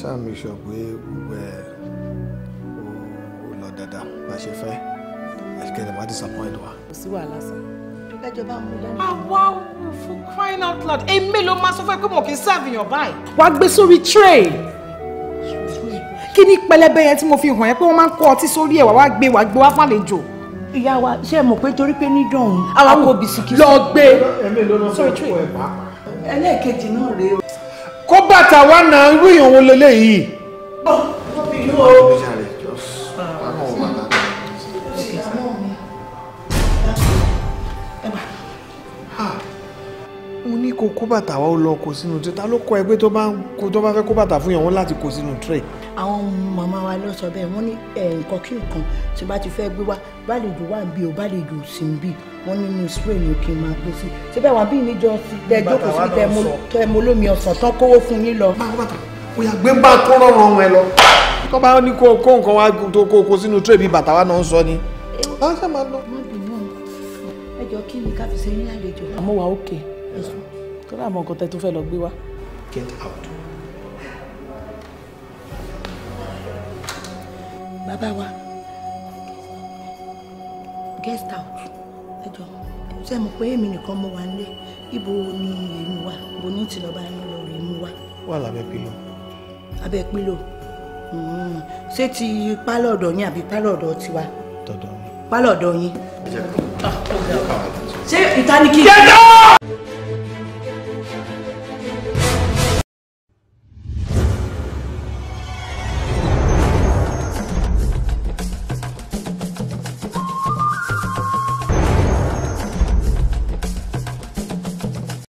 ṣáà mi sọ pé gbogbo ẹ̀ ó lọ dáadáa bá ṣe fẹ́ ẹ̀kẹ́ lè má disappoint wa. Kò sí wàhálà sá. Ìjọba mú dání. Awawu for crying out loud. Èmi ló máa sọ fún ẹ pé mo kì í serve èèyàn báyìí. Wàá gbé sórí tray. Kí ni pẹlẹbẹ yẹn tí mo fi hàn ẹ́ pé wọ́n máa ń kó ọtí sórí ẹ̀ wá gbé wá fàlejò. Ìyá wa ṣe mọ̀ pé torí pé ní dọ̀hún àwọn kò bisikì lọ gbé sórí tray. ẹlẹ́ẹ̀kejì náà rèé o. Kó bàtà wá náà irú èèyàn wo leléyìí. Mo ní kó kó bàtà wá ó lọ kó sínú tray. Ta ló kọ́ ẹ pé tó bá fẹ́ kó bàtà fún yàn wọ́n láti kó sínú tray? Àwọn màmá wa ló sọ bẹ́ẹ̀ wọ́n ní nǹkan kí nǹkan tí bá ti fẹ́ gbé wá bálejò wà ń bí o bálejò sí ń bí wọ́n nínú spray ni kí n máa gbé sí. Síbẹ̀ wà bí níjọ sí tẹ́jọ́ kò sí tẹ́ mo lómi ọ̀sán tán kówó fún yín lọ. Ó yá gbé bá tó rọrùn ọ̀hún ẹ lọ. Tó bá ní kó nǹkan wá tó kó sínú tray bí bàtà wá náà ń sọ ni. Á ṣe máa lọ. Ẹ jọ kí ni ká fi ṣe ní àlejò. Àmọ́ wà ókè. Tó rà mọ́ nǹkan tẹ́ tó fẹ́ lọ gbé wá. Get out. Bàbá wa guest out ẹjọ ṣe mọ̀ pé èmi nìkan mo wà nílé ibo ni èmi wà ibo ní ti lọ bá yín lọ rè mú wá. Wà lábẹ́ pílò. Abẹ́ pílò ṣé ti pálọ̀ ọ̀dọ̀ yín àbí pálọ̀ ọ̀dọ̀ tiwa. Tọ̀dọ̀ mi. Pálọ̀ ọ̀dọ̀ yín. Ṣé ìta ni kí. Get